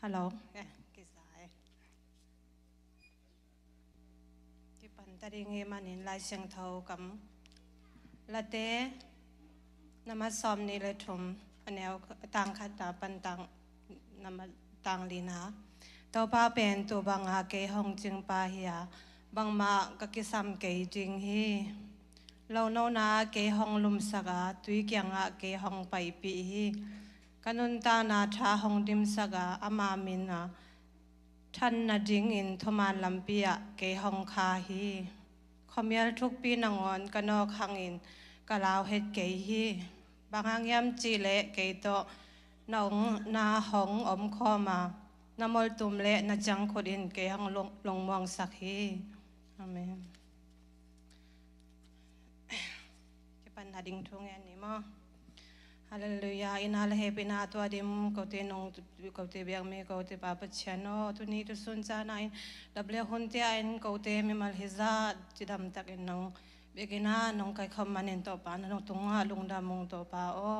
ฮัลโหลกี่สายกี่ปันตาดิงเฮมันอินไลเสียงเท่ากับละเตนามาซ้อมนี่เลยทุ่มอันแนวต่างขัดตาปันต่างนามาต่างลีนะตัวป้าเป็นตัวบางอาเกยห้องจึงป้าเฮียบางมาก็กิซ้ำเกยจริงฮีเราโนนาเกยห้องลุมสักาตุยเกียงอาเกยห้องไปปีฮีกันนุนตานาชาห้องดิมสักาอามามินนะท่านนาจิงอินทมานลำเปียเกยห้องคาฮีขมียลทุกปีนางอนกันนอกหังอินกะลาวเฮ็ดเกยฮีบางหังยามจีเละเกยโตน้องนาห้องอมคอมานามอลตุมเละนาจังคนอินเกยหังลงมองสักฮีอาเมนจะปันนาดิงทุงแอนนี่มั้งฮาเลลูยาอินฮัลเฮปินาตัวดิมเขาเตนงเขาเตเบียงมีเขาเตปาปัจเชนโนตุนี้ตุสุนจานาอินดับเบิลฮุนเตียอินเขาเตมีมัลฮิซาจิดำตักอินนงเบกินาน้องไก่คำมันอินต่อปาน้องตุงหาลุงดามุงต่อปาโอ้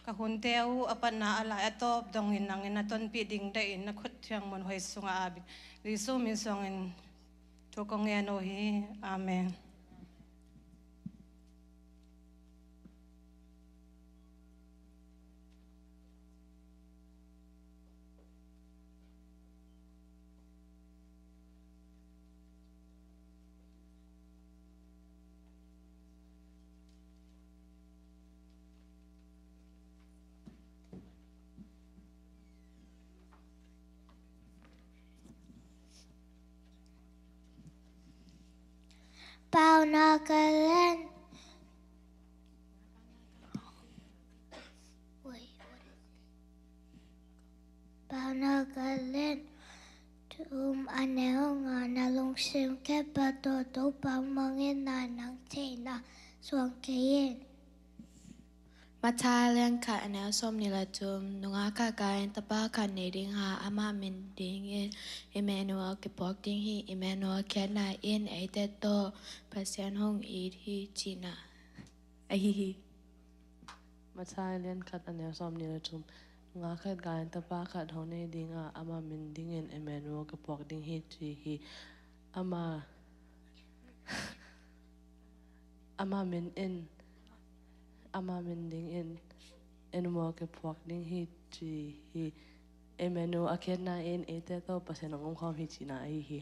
กะฮุนเตียวอปันนาอะไรตบดงอินนังอินต้นปีดิ่งได้อินนักขุดเทียงมันหอยสุงอาบิลิซูมิสงอินทุกองเงโนฮีอาเมนเปล่านอกกเล่นเปล่านอกกเล่นทุมอันแนวงานนาลงเสียงแค่ประตูตัวปังมองเงินนานังเทนาสวงเกยนมาทายเรื่องค่ะอันแนวส้มนี่ละจุมนุงอาคากายตะป้าคันในดิ่งหาอามาเมนดิ่งเอเมนูเอลเก็บปอกดิ่งฮีเอเมนูเอลแค่นาเอ็นไอเตโตภาษาห้องอีที่จีน่าไอฮีมาใช้เล่นขัดอันเดียวซ้อมนี่ละจุมงาขัดการตะป้าขัดเฮาในดิ้งอามามินดิ้งเอ็นเอเมนูกับปอกดิ้งฮีจีฮีอามามินเอ็นอามามินดิ้งเอ็นเอ็นมัวกับปอกดิ้งฮีจีฮีเอเมนูอาเคนนาเอ็นเอเตโตภาษาหนองความฮีจีน่าไอฮี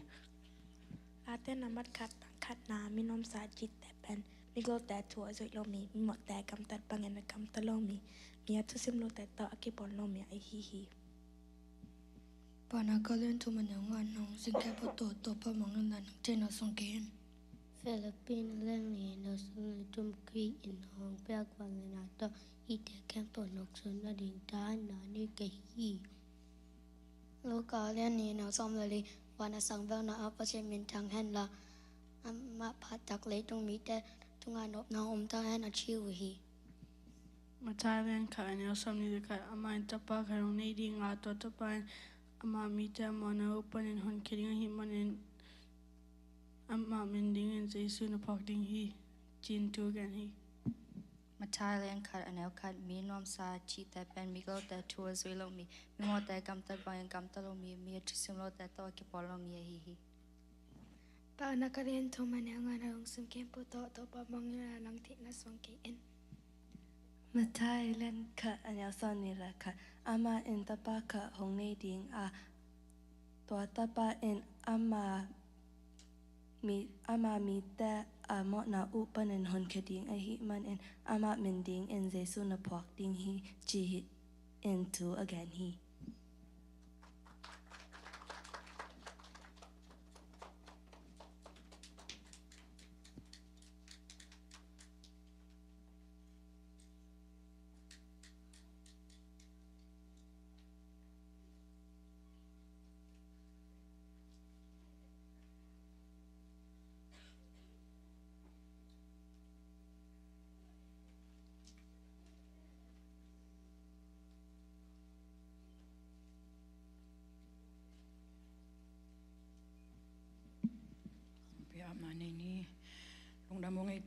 อาเตนามัดขัดตังขัดนามีน้อมสาจิตแต่เป็นมีโลแต่ถั่วจุยโลมีหมดแต่กำตัดปังเงินกำตะโลมีอัตุซิมโลแต่ต่ออากิปอนโลมีไอฮีปานาก็เล่นทุมันยังงานน้องสิ่งแค่พอตัวพอมองนั่นนั่นเจนเอาส่งเกนฟิลิปปินส์เล่นนี้เราส่งจุ่มครีอินห้องเปียกวันเลยนะต่ออีเดียแคมป์ปนกส่วนนาดิงตาหนานี่เกยีลูกก็เล่นนี้เราซ้อมเลยวันสังเวลนะอัปเชมินทางแห่งละมาพัดจากเลยตรงมีแต่ทุกงานนบน้องอมตาแห่งอาชีวฮีมาทายเล่นค่ะอันนี้ซ้ำนี่เลยค่ะอามาอินตะปาค่ะลงในดิ่งอาตัวตะปาอามามีแต่มันเอาปนินหอนคิดงหิมันเองอามามินดิ่งเองใจสุนพอกดิ่งฮีจีนตัวกันฮีมาทายเลี้ยงขัดอันแนวขัดมีน้อมสาชีแต่เป็นมีก็แต่ทัวร์สวยลงมีหมดแต่กำตัดบางกำตัดลงมีทุกสิ่งเราแต่ต่อเก็บพอลงมีฮีปานาก็เล่นทุมันยังงานน้องสิ่งแค่พอตัวพอมองนั่นนั่งที่น่าส่งเกนมาทายเล่นค่ะอันยาซอนนี่แหละค่ะอามาเอ็นตะปาค่ะหงในดิ่งตัวตะปาเอ็นอามามีแต่หมอนาอุปนันหนคดิ่งไอฮิมันเอ็นอามาเมนดิ่งเอ็นเจสุนพอกดิ่งฮีจีเอ็นทูอ again ฮี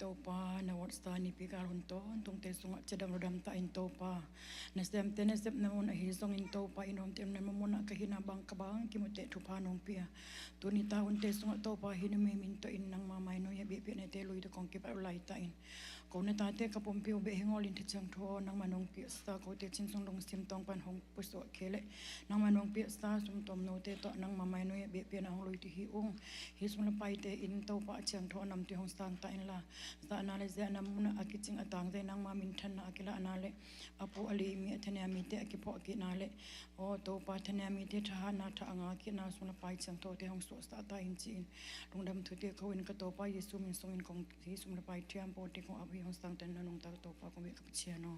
tau pa na wat sta ni pikar hunto tung te sunga cedam rodam ta in tau pa na stem tene sep na mona hi song in tau pa inom tem na mona ka hina bang ka bang ki mo te thu pa nong pia tu ni ta un te sunga tau pa hina me min to in nang mamai no ya be pe ne te lui de kong ki pa lai ta in ko na ta te ka pom pio be hengol in te chang tho nang manong pi sta ko te chin song dong sim tong pan hong pu so khele nang manong pi sta sum tom no te to nang mamai no ya be pe na hong lui ti hi ong hi sum la pai te in tau pa chang tho nam ti hong stang ta in la sta na le ze nam na akiching atang ze nang ma min than na akila anale apu ali mi athania mi te akipo ki na le o to pa thania mi te tha na tha anga ki na sum la pai chang tho te hong so sta ta in chin long dam thu te ko in ka to pa yesu min song in kong hi sum la pai thiam po te ko abi hong stang ten na nong ta to pa ko me ka chia no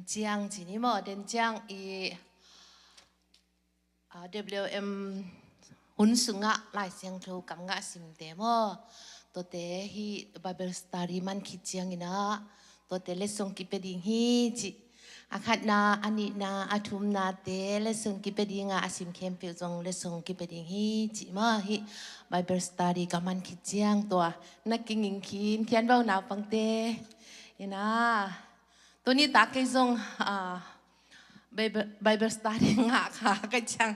เจียงจีนี่หมอเดินเจียงWM หุ่นสุงะลายเสียงโทกับงะสิมเตมอตัวเตฮี Bible Study มันคิดเจียงอีนะตัวเตเลสงกิเปดิงฮีจิอาคัดนาอันนี้นาอาทุมนาเตเลสงกิเปดิงะอาสิมเข้มเปียวจงเลสงกิเปดิงฮีจิมาฮี Bible Study กับมันคิดเจียงตัวนักกิงยิงขีนเขียนเบาหนาฟังเตอีนะตัวนี้ตาเกยจงBible Study งะขาก็จัง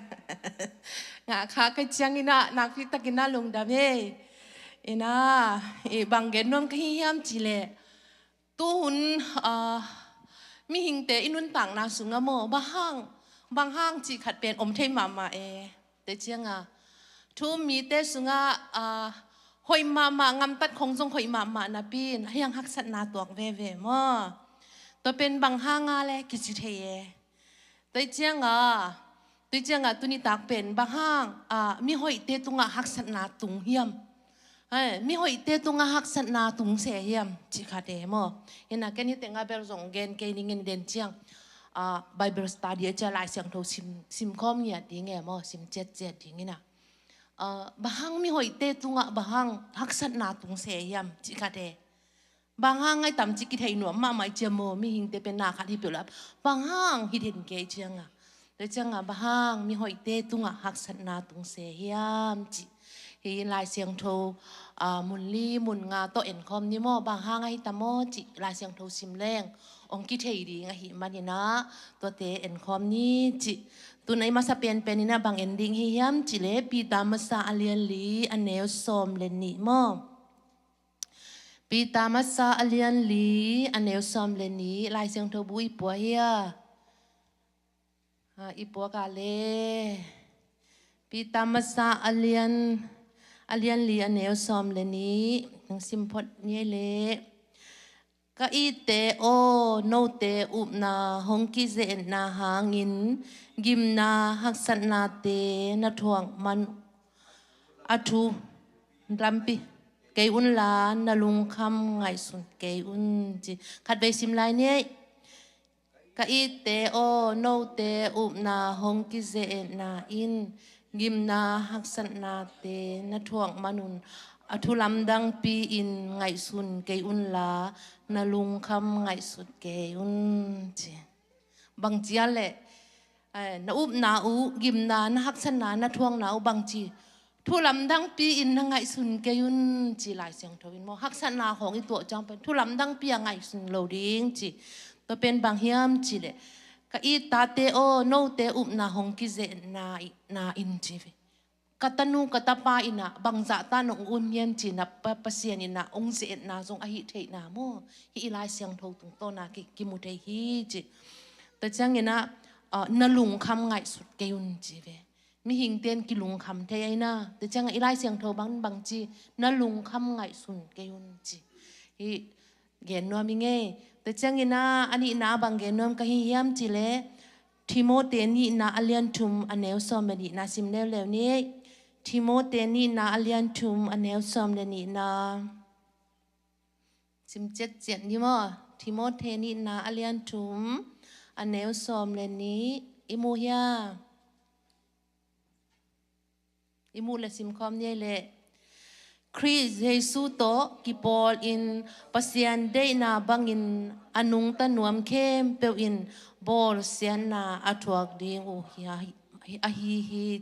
งะขาก็จังอีนะนักพิตากินาลงดำเฮอีนะบางเกนนวมก็ฮิยามจิเลตู้หุ่นมีหิงเตอินุนต่างนาสุงะโมบางห้างจีขัดเป็นอมเทมาแต่เจียงทุมีเตสุงะหอยมางำตัดคงจงหอยมานาปีนให้ยังหักสัตนาตัวเวมอตัวเป็นบางห้างอะไรกิจเทยแต่เจียงตัวนี้ตากเป็นบางห้างมีหอยเตตุงะหักสัตนาตุงเฮียมมีหอยเตตุงะหักสัตนาตุงเสียเฮียมจิขัดเดมอเห็นนะแค่นี้แต่งาเบลส่งเกณฑ์เกณฑ์เงินเด่นเจียงBible Study จะลายเสียงโทซิมคอมเนี่ยดีไงมอซิมเจ็ดดีงี้นะบางมีหอยเตตุงะบางหักสัตนาตุงเสียเฮียมจิขัดเดบางห้างไอ้ตำจิกิไทยหนวมมาไม่เจมมีหิงเตเป็นนาคัดที่เปล่าบางห้างฮิดเห็นเกยเจียงแต่เจียงบางห้างมีหอยเตตุงะหักสัตนาตุงเสียเฮียมจิเฮียลายเสียงโทมุนลีมุนงาโตเอ็นคอมนี่มอบางห้างไอ้ตำมอจิลายเสียงโทซิมแรงองกิเทยดีงะหิมันนี่นะตัวเตเอ็นคอมนี่จิตัวไหนมาสเปนเป็นนี่นะบางเอ็นดิ้งเฮียมจิเลปีตามาซาอเลียนลีอันเนวซอมเลนนี่มอปีตามาซาอเลียนลีอันเนวซอมเลนนี่ลายเสียงโทบุยปัวเฮียอีปัวกาเลปีตามาซาอเลียนลีอันเนวซอมเลนนี่นังซิมพอดเนี่ยเลก็อีเตโอโนเตอุบนาฮงกิเซนนาหางินกิมนาหักสันนาเตนาทวงมันอาทูรัมปีเกยุนลานาลุงคำไงสุนเกยุนจีขัดไปซิมไลเนี่ยก็อีเตโอโนเตอุบนาฮงกิเซนนาอินกิมนาหักสันนาเตนาทวงมนุนอทุลำดังปีอินไงสุนเกยุนลานาลุงคำไงสุดเกยุนจีบางจีอะไรนาอุบนาอุกิมนานาหักสันนานาทวงนาอุบางจีทุลำดังปีอินไงสุนเกยุนจีหลายเสียงทวินโมหักสันนาของอีตัวจังเป็นทุลำดังปีไงสุนโลดิ้งจีตัวเป็นบางเฮียมจีเลยก็อีตาเตโอโนเตอุบนาฮงกิเซนาอินจีkatanu katapa ina bangza ta nong unyen china pasien ina ongze na zong ahi thei na mo hi ilai siang tho tung to na ki mu thei hi chi ta chang ina nalung kham ngai sut ke yun chi ve mi hing ten ki lung kham thei ai na ta chang ilai siang tho bang chi nalung kham ngai sun ke yun chi hi gen no mi nge ta chang ina ani na bang gen nom ka hi yam chi le Timothy ni na alian tum aneu som ni na sim lew ni Timothy ni na alian tum aneu som le ni na sim jet ni mo Timothy ni na alian tum aneu som le ni imu ya imu le sim kom ni le Chris Jesu to ki Paul in pasian de na bangin anung tanuam kem pe in bol sian na athuak ding u hi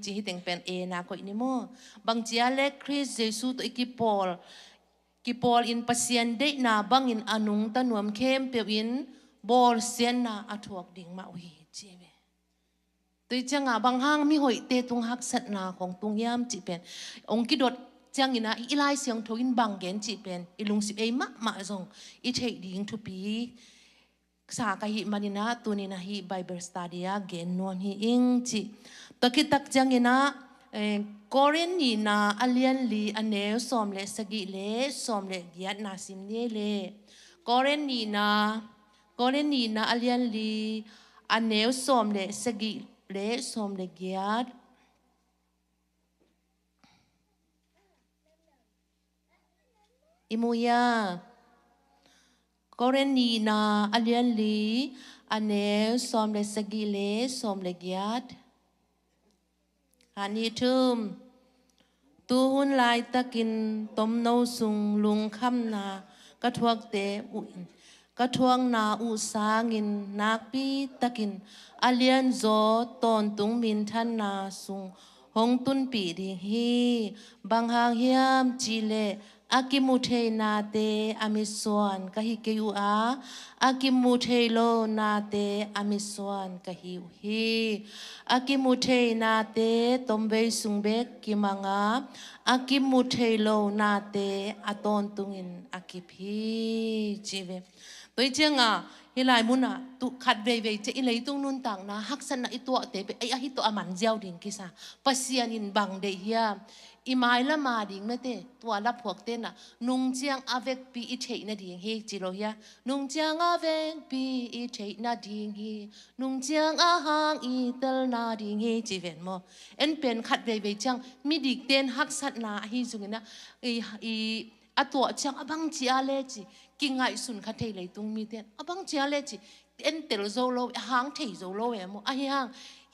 chi teng pen e na ko ni mo bang chia le Chris Jesu to ki Paul in pasian de na bangin anung tanuam kem pe in bol sian na athuak ding ma hi chi be tui changa bang hang mi hoi te tung hak sat na khong tung yam chi pen ong ki dot chang ina ilai siang thoin bang gen chi pen ilung si ei ma zong I thei ding to pi sa ka hi manina tunina hi Bible study a gen non hi ing chi to ki tak chang ina Korean ni na alian li ane som le sagi le som le giat na sim ne le Korean ni na alian li ane som le sagi le som le giat imuya Korean ni na alian li อันเนสอมเลสกิเลสอมเลกยัดอันนี้ทุ่มตูหุนลายตะกินต้มโนสุงลุงคำนากระทวกเตอุนกระทวงนาอุสางินนักปีตะกินอาเลียนโจตอนตุงมินทันนาสุงหงตุนปีดิฮีบางหางเฮียมจีเลอากิมุเทนาเตอามิสวนกะฮิเกยูอากิมุเทโลนาเตอามิสวนกะฮิวฮีอากิมุเทนาเตตมเบสุงเบกกิมังาอากิมุเทโลนาเตอาตอนตุงินอากิพีจีเวตัวเจ้างาฮิลายมุนะตุขัดเวเวเจอิเลยตุงนุนต่างนะฮักษณะอิตัวเตเปไอฮิตัวอามันเจ้าดิ่งกิสาปัสยานินบังเดียอีไมล์ละมาดิ่งนะเตตัวรับพวกเต้นน่ะนุ่งเจียงอาเวกปีอิเทนะดิ่งเฮจิโรยานุ่งเจียงอาเวกปีอิเทนะดิ่งเฮนุ่งเจียงอาหางอีเตลนาดิ่งเฮจีเวนโมเอ็นเป็นขัดเวเวจังมีดิกเต้นฮักษณะฮิจุงนะอีอตัวจังอบังจีอาเลจิกิงไงสุนขัดเทเลยตุงมีเต้นอบังจีอาเลจิเอ็นเตลโซโลหางเทโซโลเอโมอะฮิฮัง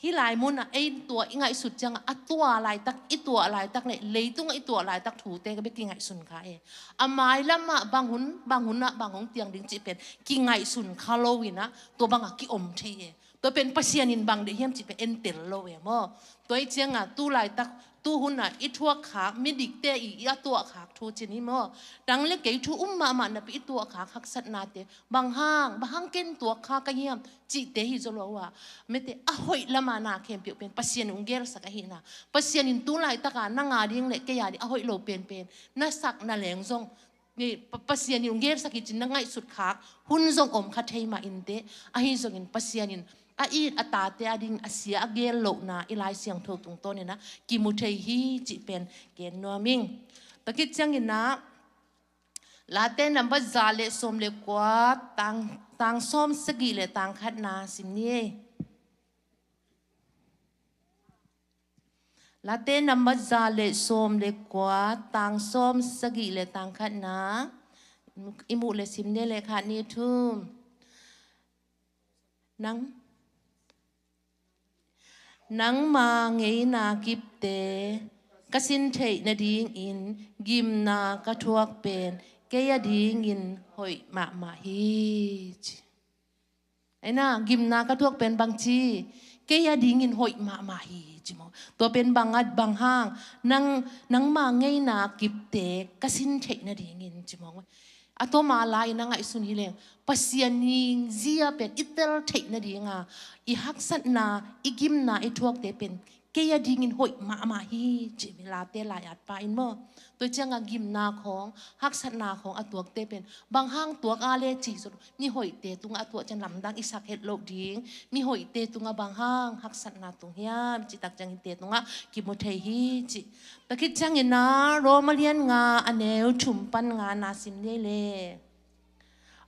ฮิลายมุนอ่ะไอตัวอิงไงสุดจังอ่ะตัวอะไรตักอีตัวอะไรตักเนี่ยเลยตุ้งไอตัวอะไรตักถูเตก็ไปกิงไงสุนขาอ่ะไม้ละมาบางหุนน่ะบางหงเตียงดิ่งจิเป็นกิงไงสุนคาโลวินะตัวบางอ่ะกิอมทีตัวเป็นปัสยานินบางเดียมจิเป็นเอ็นเตลโลเอโมตัวไอเจียงอ่ะตู้ไรตักตู้หุนอ่ะอีทั่วขามิดิกเตอีอ่ะตัวขาทูจินี่โมดังเล็กเกยทูอุ้มมานะไปอีตัวขาหักสัตนาเตบางห้างเกินตัวขากระเยี่ยมจิเตฮิโซโลวะไม่เตอะหอยละมานาเข้มเปียวเป็นปัสยานินเกลสักหินะปัสยานินตู้ไรตักอ่ะนั่งอาดิ้งเล็กเกยาดิอะหอยโลเป็นน่าสักน่าแหลงซงนี่ปัสยานินเกลสักหิจินนั่งไงสุดขาหุ่นซงอมคัดเทมาอินเตอะฮิซงอินปัสยานินอีอัตาเตอดิงอาเซียเกลโลนาอีไลเสียงทตรงต้นเนี่ยนะกิมุเทฮีจิเป็นเกนนัวมิงตะกิดจังอินนะลาเตนัมบัจาเลสมเลกว่าตังส้มสกีเลตังขัดนาสิมนี่ลาเตนัมบัจาเลสมเลกว่าตังส้มสกีเลตังขัดนาอิมุเลสิมเนี่ยเลขานี่ทุ่มนังมาเงยนากิบเตกสินเทนดิ่งอินกิมนากระทวกเป็นเกยดิ่งอินหอยมาฮีจไอ้น่ากิมนากระทวกเป็นบางชีเกยดิ่งอินหอยมาฮีจิโมตัวเป็นบางอัดบางห้างนังมาเงยนากิบเตกสินเทนดิ่งอินจิโมอะตัวมาลายนังไอสุนีเลงปัสยานิงเจียเป็นอิตเตอร์เทนดิ่งอ่ะอีฮักสันนาอีกิมนาอีทวกเตเป็นเกียดิ่งอินหอยมาฮีจิเวลาเตลายอัดไปอินโมตัวเจ้างกิมนาของฮักสันนาของอะตัวเตเป็นบางห้างตัวอาเลจีสุดมีหอยเตตุงอะตัวจันลำดังอิสักเฮดโลดิ่งมีหอยเตตุงอะบางห้างฮักสันนาตุงเฮียมจิตักจังอินเตตุงอะกิโมเทฮีจิตะคิดจังอินนาโรมาเลียนงาอันเนวชุมปันงานาซิมเนเล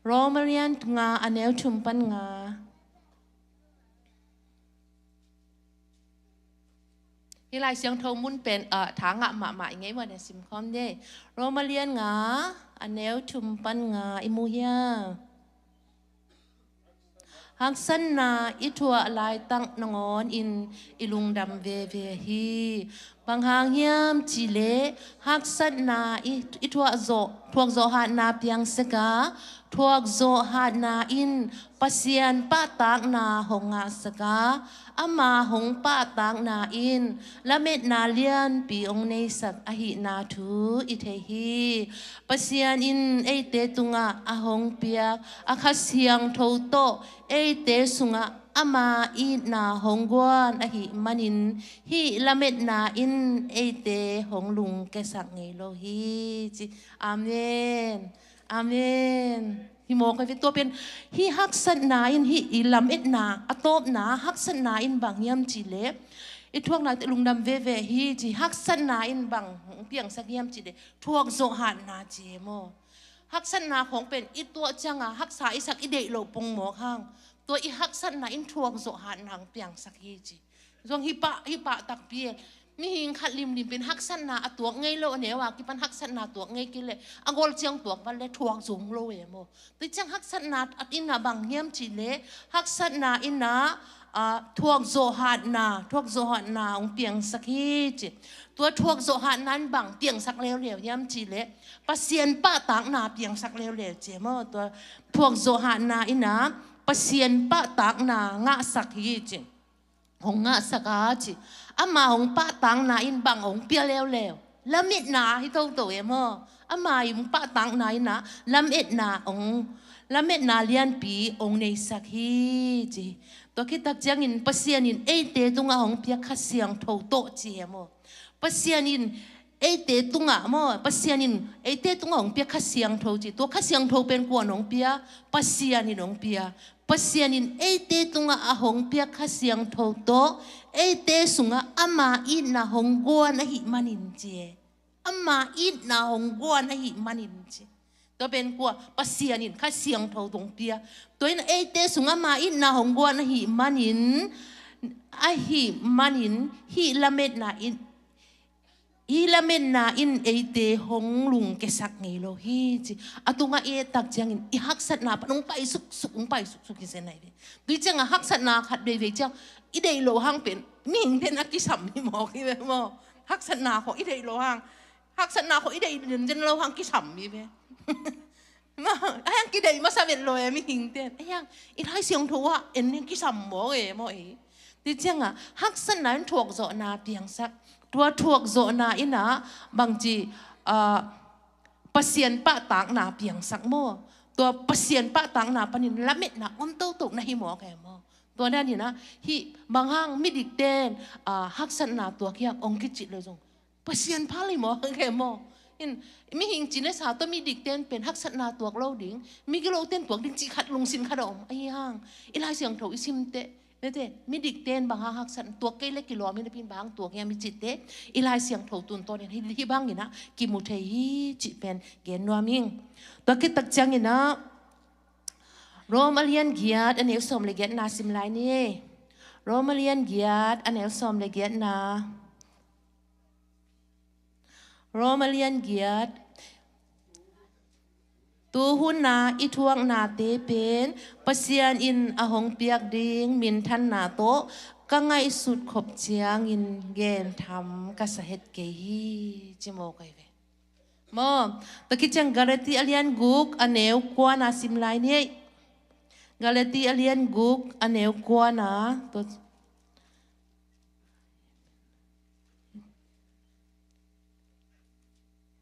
โรมาเลียนงาอันเนวชุมปันงาที่ลายเสียงโทมุนเป็นถางะหมาอย่างไงวะเนี่ยสิมคอมเด้โรมาเลียนงาอันเนวชุมปันงาอิมูเฮียฮักสันนาอิทัวลายตั้งนงอนอินอิลุงดำเวฮีบางหางเฮียมจิเลฮักสันนาอิทัวโซทวกโซหานาเปียงสกาทวกโซหานาอินปัสยันป้าตากนาหงอาสกาอามาหงป้าตากนาอินละเม็ดนาเลียนปีองในสักอหินาทูอิเทฮีปัสยันอินเอเตตุงะอาหงเปียกอาคาเสียงโทโตเอเตสุงะอามาอินาหงกวนอหิมันินฮิละเม็ดนาอินเอเตหงลุงแกสักไงโลฮีจิอาเมนอาเมนฮิโมกันเป็นตัวเป็นฮิฮักสันนาอินฮิอิลำเอ็ดนาอโตบนาฮักสันนาอินบางยามจิเลอีทวกนาลุงดำเวฮีจิฮักสันนาอินบางเปียงสักยามจิเลทวกโซหันนาจิโมฮักสันนาของเป็นอีตัวจังอะฮักษาอิสักอิเดโลปงหมอข้างตัวอีฮักสันนาอินทวกโซหันหางเปียงสักฮีจิทวงฮิปะตักเปีย มีหิงขัดลิมเป็นฮักสันนาตัวไงโลเนี่ยว่ากิปันฮักสันนาตัวไงกิเลยอังกอลเจียงตัวมันเลยทวงสูงโลเอโมติจังฮักสันนาอินนาบางเฮียมจีเลฮักสันนาอินนาทวงโซหัดนาองเปียงสักฮีจิตัวทวงโซหัดนั้นบางเปียงสักเลี้ยวเฮียมจีเลปัสเซียนป้าต่างนาเปียงสักเลี้ยวเจโมตัวทวงโซหัดนาอินนาปัสเซียนป้าต่างนางะสักฮีจิหงงะสักอาจิอามาหงป้าตังนาอินบังหงเปียแล้วละมิดนาฮิโตโตเอโมอามาหงป้าตังนาอินะละมิดนาองละมิดนาเลียนปีองในสักฮีจีตัวคิดตักจังอินปัสเซียนินเอเตตุงะหงเปียขัดเสียงโตโตจีเอโมปัสเซียนินเอเตตุงะโมปัสเซียนินเอเตตุงะหงเปียขัดเสียงโตจีตัวขัดเสียงโตเป็นกวนหงเปียปัสเซียนินหงเปียpasyanin ete tunga ahong pia khasyang thoto ete sunga ama I na hongwa na hi manin je ama I na hongwa na hi manin je to ben kwa pasyanin khasyang thotong pia toin ete sunga ma I na hongwa na hi manin hi lamet na ilamen na in ete hong lung kesak ngelo hi chi atunga e tak jangin I haksat na panung pai suk kisenai de dui changa haksat na khat be chang I dei lo hang pen ming pen akisam mi mo ki be mo haksat na ko I dei lo hang haksat na ko I dei jen lo hang kisam mi be ma ayang ki dei ma sa ven lo e mi hing ten ayang I hai siang thowa en ni kisam mo e mo e dui changa haksat na thok zo na piang sakตัวทวกโซนาอินะบางจีปัสเซียนปะต่างนาเปียงสักโมตัวปัสเซียนปะต่างนาปนินละเม็ดนะอมโตตุกนะฮิโมแกโมตัวนั้นนี่นะฮิบางห้างมิดิกเตนฮักสันนาตัวเคียงองคิจิเลยจงปัสเซียนพาลิโมแกโมอินมีหิงจีนสาวตัวมีดิกเตนเป็นฮักสันนาตัวเราดิ่งมีกิโลเตนตัวดิ่งจีขัดลงสินขัดอมไอ้ห้างอิลายเสียงโถอิซิมเตเด้มีดิกเตนบางฮักสันตัวเกลกิโลมีนพินบางตัวเงี้ยมีจิตเตอีลายเสียงโถตุนตัวเนี่ยที่บางนี่นะกิมุเทฮีจิเป็นเกนนัวมิงตัวคิดตักจังนี่นะโรมาเลียนเกียรติอันเอลสมเลเกียรตินาซิมไลนี่โรมาเลียนเกียรติอันเอลสมเลเกียรตินาโรมาเลียนเกียรติตัวหุ่นนาอิทวงนาเตเป็นปัสยานอินอหงเปียกดิ่งมินทันนาโตก็ไงสุดขบเจียงอินเกนทำกษเหตุเกฮีจิโมกไอเวมอตะคิดจังกาเลตีอเลียนกุกอันเนวกวานาซิมไลนี่กาเลตีอเลียนกุกอันเนวกวานาตัว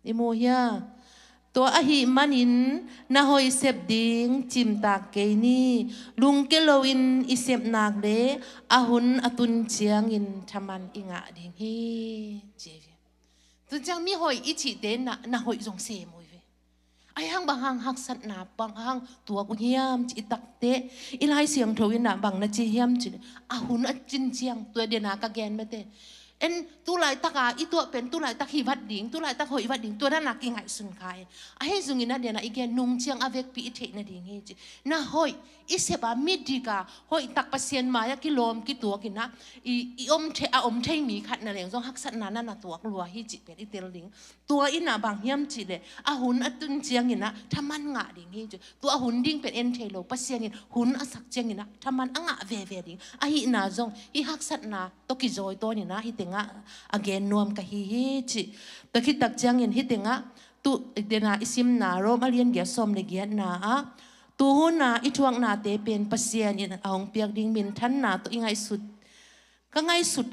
อิโมเฮียตัวอหิมันินนาหอยเสพดิ่งจิมตากเกนี่ลุงเกโลอินอิเสพนักเลอาหุนอตุนเชียงอินทำมันอิงะดิ่งฮีเจวีตัวจังมีหอยอิจิเดนนาหอยจงเสมวยเวไอหังบางหังหักสัตนาบางหังตัวกุเฮียมจิตักเตอิลายเสียงทวินะบางนาจิเฮียมจิอาหุนอจินเชียงตัวเดนากะแกนไม่เตเอ็นตุลายตากาอีตัวเป็นตุลายตากหิวัดดิ่งตุลายตากหอยวัดดิ่งตัวนั้นนักกิงไงสุนขายไอ้ซุงินะเดียนะอีแกนุ่งเชียงอเวกปีอิเทนะดิ่งเฮจินะหอยอิเสบามิดีกาหอยตักปัสเซียนมายากิโลมกิตัวกินนะอีอมเทอมเทมีขัดนั่นเองจงฮักสันนานั่นตัวกลัวฮิจิเป็นอิเตลดิ่งตัวอินะบางเฮียมจิเลยอาหุนอตุนเชียงกินนะทำมันงะดิ่งเฮจิตัวอาหุนดิ่งเป็นเอ็นเทโลปัสเซียนกินหุนอสักเชียงกินนะทำมันอ่างะเวดิ่งไอ้หินาจงอีฮักสันนาตกิจอยตัวนี่นะฮิเตงะagain nuam ka hi chi ta khit tak chang in hitenga tu dena isim na rom alien ge som le ge na a tu na ithuang na te pen pasian in ahong piak ding min than na to ingai sut ka ngai sut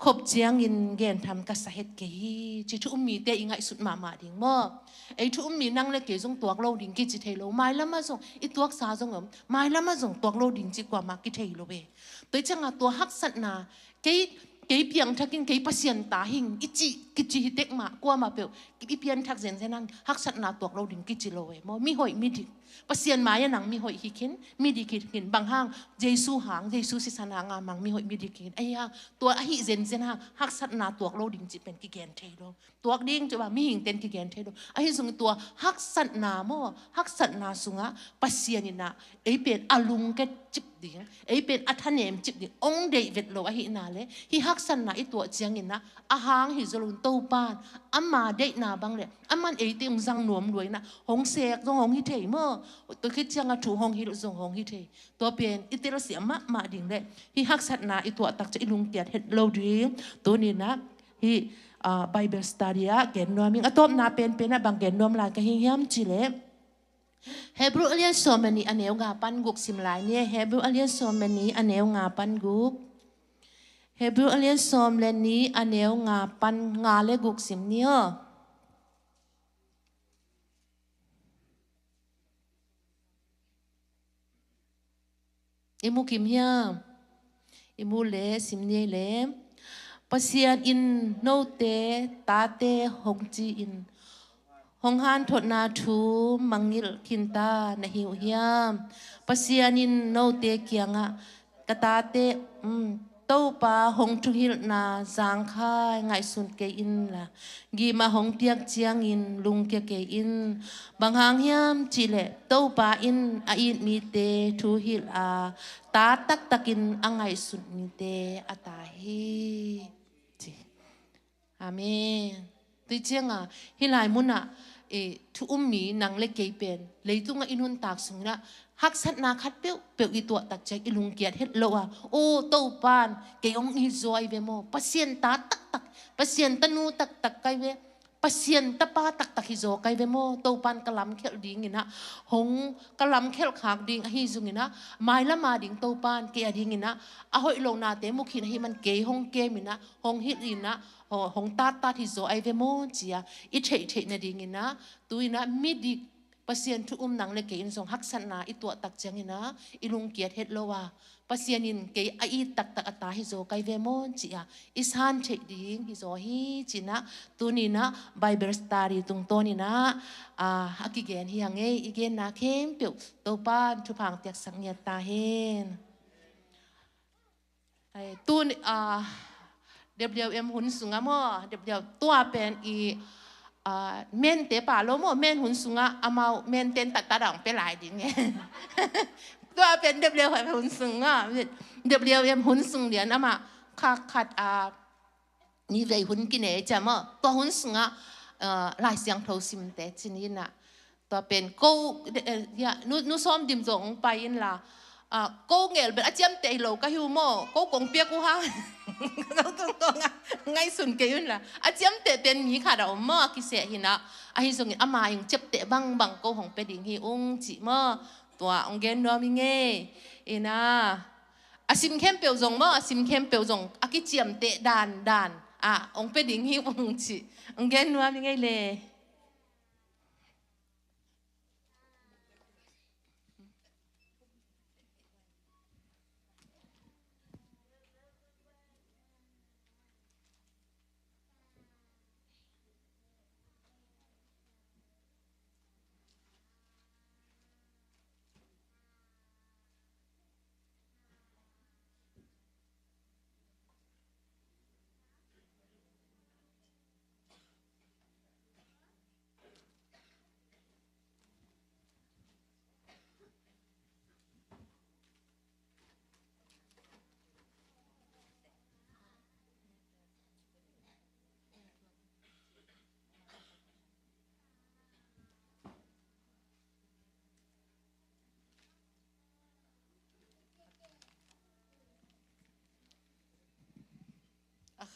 khop chiang in gen tham ka sa het ke hi chi thu mi te ingai sut ma ding mo ai thu mi nang le ke jong tuak lo ding ki chi thelo mai lama jong I tuak sa jong mai lama jong tuak lo ding chi kwa ma ki thelo be toi changa to hak sat na ke cái piang thakin cái pasien ta hing ichi kichi hitek ma kwa ma pe cái pian thak zen senang hak sat na tok lo ding kichi lo we mo mi hoi mi dik pasien ma ya nang mi hoi hikin mi dikin bang hang jesu hang jesu si sana nga mang mi hoi mi dikin ai hang tua a hi zen hang hak sat na tok lo ding chi pen ki gen the lo tok ding chu ba mi hing ten ki gen the lo ai sung tua hak sat na mo hak sat na sunga pasien ina ei pen alung ke chip ดิ่งไอ้เป็นอัธเนมจิบดิ่งองเดวิดโลอหินาเลฮิฮักสันนาไอตัวเจียงอินนะอาหางฮิจลุนโตปานอามาเดนาบังเลอามันไอติงจังนวมรวยนะหงเสกจงหงฮิเทเมื่อตัวคิดเจียงถูหงฮิจงหงฮิเทตัวเป็นอิติรเสียมาดิ่งเลฮิฮักสันนาไอตัวตักจะอิลุงเตียดเฮดโลดิ่งตัวนี้นะฮิBible study เกณฑ์นวมิงอตบนาเป็นนะบางเกณฑ์นวมลายก็หิ้งย้ำจิเลHebrew alien so many อันเอวงาปันกุกสิมลายเนี่ย Hebrew alien so many อันเอวงาปันกุก Hebrew alien so many อันเอวงาปันงาเลกุกสิมเนี่ยอิมูกิมเฮียอิมูเลสิมเนี่ยเลปัสยานอินโนเตตาเตหงจีอินหงฮันทดนาทูมังงิลคินตาในหิวเฮียมปัสยานินโนเตเกียงะกตาเตโตปาหงทุหิลนาจางค่ายไงสุนเกอินละกีมาหงเตียกเจียงอินลุงเกเกอินบางหางเฮียมจิเลโตปาอินอินมีเตทุหิลอาตาตักตักินอังไงสุนมีเตอาตาฮีอาเมนตัวเจียงฮิลายมุนะทุกมีนังเล็กเกยเป็นเลยตุ้งอินุนตากสุงนะฮักสัตนาคัดเปียวอีตัวตักใจอิลุงเกียรเฮ็ดโลวโอ้โตปานเกยองอิจอยเวโมปัสเซียนตาตักปัสเซียนตนูตักไกเวปัสเซียนตะปาตักฮิโซไกเวโมโตปานกะลำเขลดิ่งนะหงกะลำเขลขากดิ่งฮิซุงนะไม้ละมาดิ่งโตปานเกยดิ่งนะอะหอยโลนาเตมุขินให้มันเกยหงเกมินะหงฮิดินนะหงตาที่โซไอเวโมจียอิเทนะดิ่งนะตุยนะมิดิปัสเซียนทุนังเลเกอินทรงฮักสันนาอิตัวตักเจียงนะอิลุงเกียรเฮ็ดโลวาปัสเซียนินเกยอีตักอัตาฮิโซไกเวโมจียอิสฮันเทดิ่งฮิโซฮีจีนะตุนีนะไบเบิลสตารีตุงโตนีนะฮักกิเกนฮิยังเออีเกนนาเข้มเปียวโตปานทุพังเตียกสังเนียตาเฮนตุนเดี๋ยวหุ่นสูงอ่ะมั่วเดี๋ยวตัวเป็นเมนเตป่าโลมั่วเมนหุ่นสูงอ่ะเอามาเมนเต้นตัดด่างไปหลายดิ่งเนี่ยตัวเป็นเดี๋ยวหุ่นสูงอ่ะเดี๋ยวหุ่นสูงเดี๋ยวนะมาขัดนี่เลยหุ่นกินเอ๋จะมั่วตัวหุ่นสูงอ่ะลายเสียงโทซิมเตจินินะตัวเป็นกูนูซ้อมดิมจงไปยินละกูเงลเป็นอาเจียมเตะโลก็หิวโม่กูกงเปียกูฮะเราตัวไงสุนเกยุนละอาเจียมเตะเป็นมีขาดเอาเมื่อกิเสียหินะอาฮิสงอามายังเจ็บเตะบังกูของเป็ดหิงฮิองจิเมื่อตัวองเกนนัวมิเงนะอาซิมเข้มเปียวจงเมื่ออาซิมเข้มเปียวจงอากิเจียมเตะดานองเป็ดหิงฮิองจิองเกนนัวมิเงเลย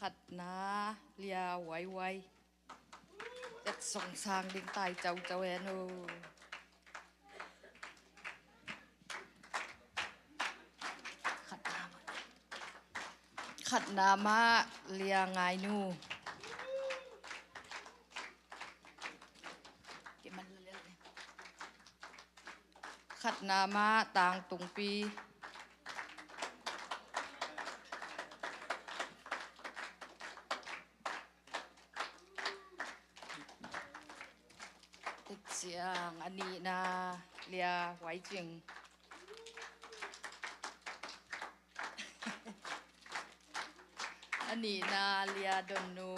ขัดนาเลียไวจะส่งสางดิ่งตายเจ้าแอนโอขัดนามาเลียไงนูขัดนามาต่างตุงปีเสียงอันนี้นะเลียไว้จริงอันนี้นะเลียดนนู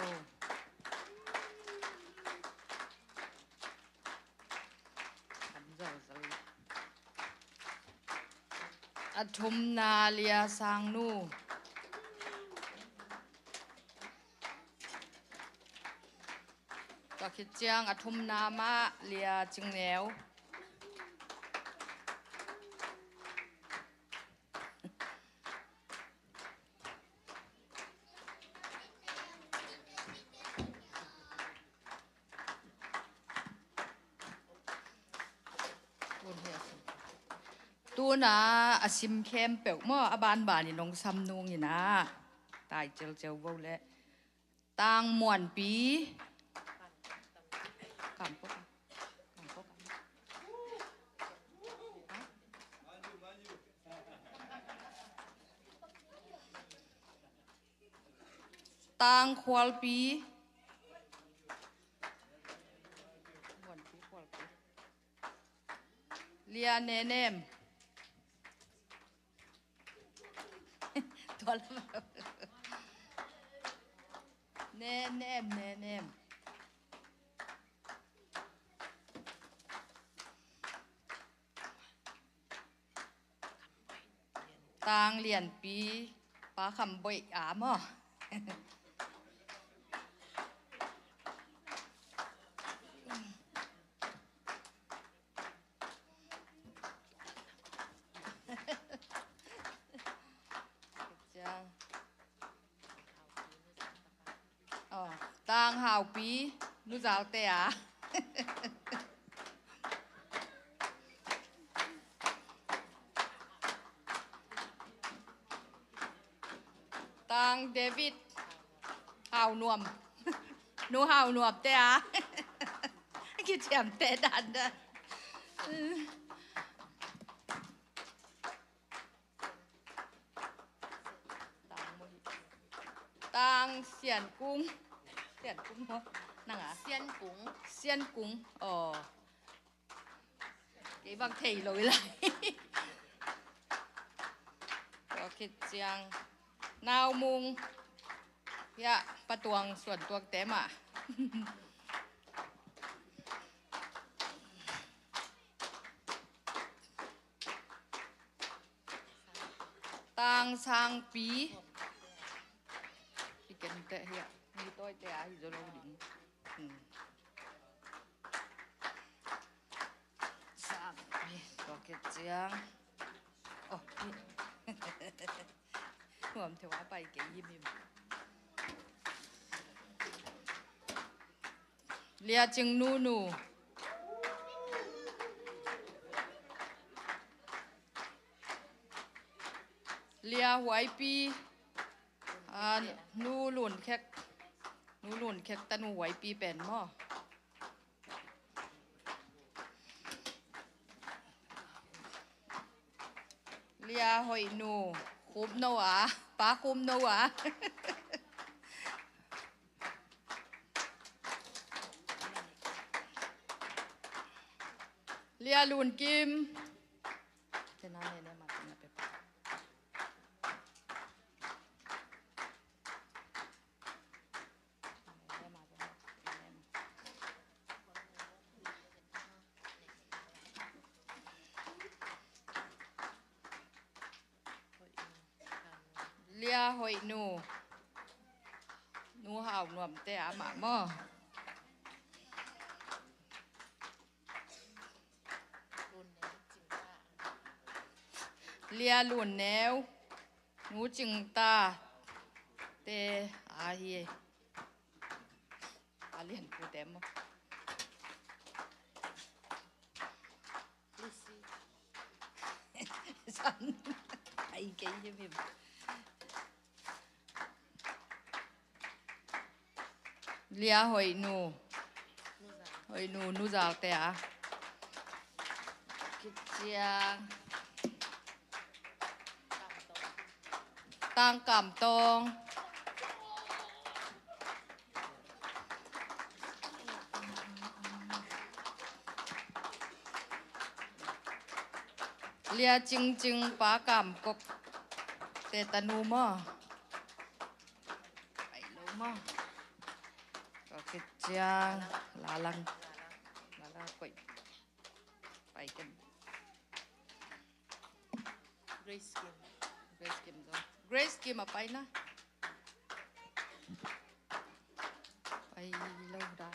อทุมนาเลียสางนูก็คิดเจียงอทุมนามาเลียจึงแนวตัวนะอาซิมเข้มเปียวมั่วอบานบานนี่น้องซ้ำนุงนี่นะตายเจียวเจียวเว้าแล้วต่างม่วนปีกำปกต่างควอลปีม่วนปีควอลปีเลียเนเนมตัวละเนเนมเนเนมต่างเหรียญปีปลาคำบ่อยอามอ่ะต่างหาวปีนู้จักแต่ต่างเดวิดหาวนวมนูหาวนวมแต่คิดแฉมแต่ดันนะต่างเสียนกุ้งเสียนกุ้งเนาะนั่งอ่ะเสียนกุ้งอ๋อเกี่บางทีเลยล่ะก็คิดเจียงนาวมุงยะประตวงส่วนตัวเต็มอ่ะต่างสางปีกันแต่เหี้ยมีต้อยแต่หิโซโลดิ่งสามปีก็เกิดเจียงโอ้พี่หัวมเทวะไปเกี่ยยิ้มเลียจึงนูเลียหวยปีนูหลุนแคกตะนูไหวปีเป็นหม้อเลียหอยนูคุมโนวะป้าคุมโนวะเลียหลุนกิมเจ้าหน้าเนี่ยมาเป็นอะไรเลียหอยนูหาวหนวมแต่อาหมาหม้อเลียหลุนแนวหนูจึงตาเตอาเฮียอาเลียนกูเต็มสันไอ้เกย์ยังมีเลียหอยนูนูจักแต่คิดเจียงต่างกำตองเลียจึงปากำกกเตตนูมอไปลงมอก็คิดเจียงลาลังไปกัน เร Grace Kim zo Grace Kim มาไปนะไปเล่าได้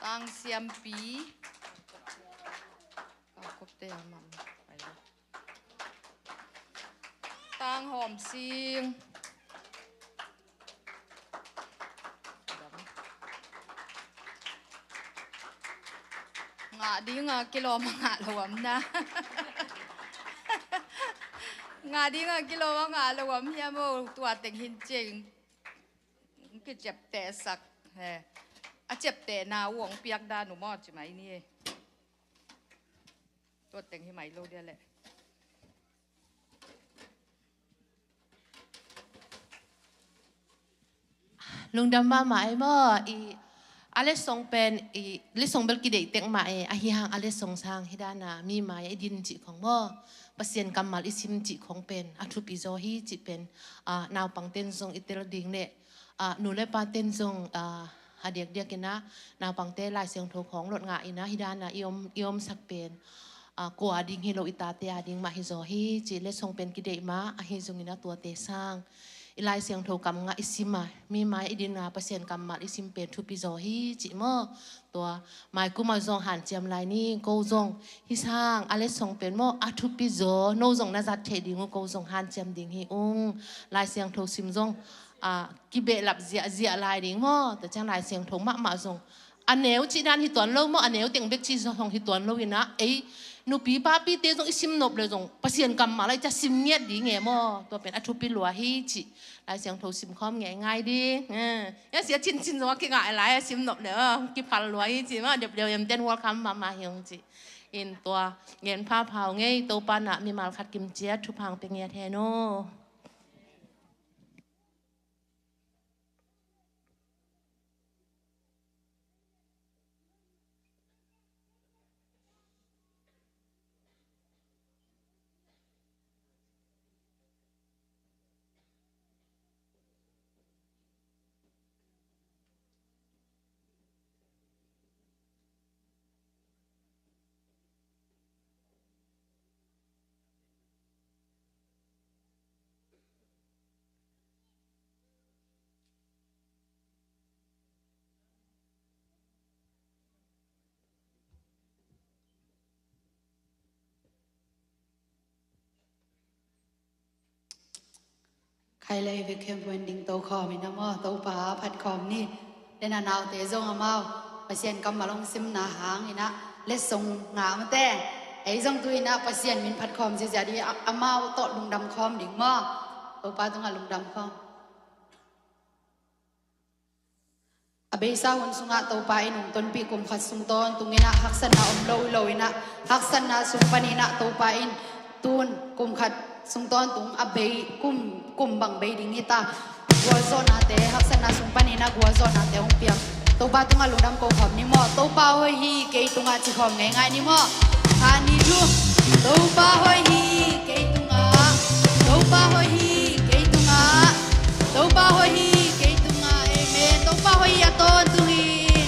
ตังเซียมปีเอาครบเตะมัมไปแล้วตังหอมซิงงาดีงากิโลมางาลวมนะงาดีงากิโลมางาลวมเฮียโมตัวเต็งหินเจงก็เจ็บแต่สักแฮอาเจ็บแต่นาหวงเปียกดาหนูมอดใช่ไหมนี่ตัวเต็งที่ไหมโลเดียวแหละลุงดำมาหมายบ่อีอะไรส่งเป็นอีลิส่งเบลกิเด็กเต็งหมายอาฮิฮังอะไรส่งสร้างฮิดานามีหมายดินจิของบ่เปเซียนกำมัลอิซิมจิของเป็นอัทุปิโซฮีจิเป็นนาวปังเต้นทรงอิเตลดิงเนี่ยหนูเลยปาเต้นทรงหาเดียกกินนะนาวปังเต้ลายเสียงโทของรถงาอินะฮิดานาอิอมสักเป็นกัวดิงฮิโลอิตาเตียดิงมาฮิโซฮีจิเลส่งเป็นกิเดมาอาฮิซงอินะตัวเตสร้างอีลายเสียงโทกำงาอิซิมามีไม้อิดินาเปเซียนกำมัลอิซิมเป็นทุปิโซฮีจิโมตัวไม้กุมาซงหันเจียมลายนี่โกซงฮิสร้างอะไรส่งเป็นโมอัทุปิโซโนซงนาจัดเทดิงโกซงหันเจียมดิงฮิอุงลายเสียงโทซิมซงกิเบลับเจียลายดิงโมแต่จังลายเสียงโทมะซงอันเนวจีนันฮิตวนโลโมอันเนวเต็งเบกจีซงฮิตวนโลวินะนูปีป้าปีเตจงอิซิมนบเลยจงประเสียนกรรมมาเลยจะซิมเนียดดีเงี้ยมั่วตัวเป็นอัทุปิลัวฮีจิลายเสียงโทซิมคอมเงี้ยง่ายดียังเสียชินจงว่ากี่ง่ายหลายซิมนบเนี่ยกี่พันลัวฮีจิว่าเดี๋ยวยังเต้นวอลคัมมาเฮียงจิอินตัวเงี้ยผ้าเผาเงี้ยตัวปานะมีมาลคัดกิมเจียทุพังเป็นเงี้ยแทนโนใครเลยไปเข้มวันดิ่งโตคอมีน้ำอ้อโตป่าผัดคอมนี่เดนนาวเตะจงอามาเปเซียนกำมาลงซิมนาหางนี่นะเล็ดส่งงามาแต่ไอ้จงตุยนะเปเซียนมินผัดคอมเสียดีอามาโตลุงดำคอมดิ่งม้อโตป่าต้องลุงดำคอมอเบซ่าวันสุงะโตป่าอินุต้นปีกุมขัดสุงต้นตุงินะฮักษณะอมโลโลอินะฮักษณะสุปนินะโตป่าอินตูนกุมขัดสุงต้นตุงอเบกุมบังเบดิงิตากัวโซนาเตฮักษณะสุปนินะกัวโซนาเตองเปียกโตป่าตุงลุงดำโกขอบนี่ม้อโตป่าหอยฮีเกยตุงจิขอมง่ายๆนี่ม้อฮานี่ดูโตป่าหอยฮีเกยตุงโตป่าหอยฮีเกยตุงโตป่าหอยฮีเกยตุงเอเมโตป่าหอยอะตอนตุงิน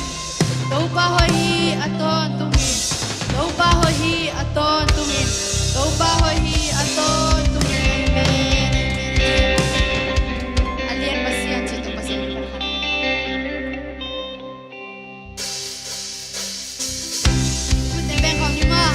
โตป่าหอยฮีอะตอนตุงินโตป่าหอยฮีอะตอนตุงินโตป่าหอยฮีอะตอนตุงินเอเมอันเลียนภาษาจิตภาษาเป็นคนหันคุณแต่แบ่งของนี่มา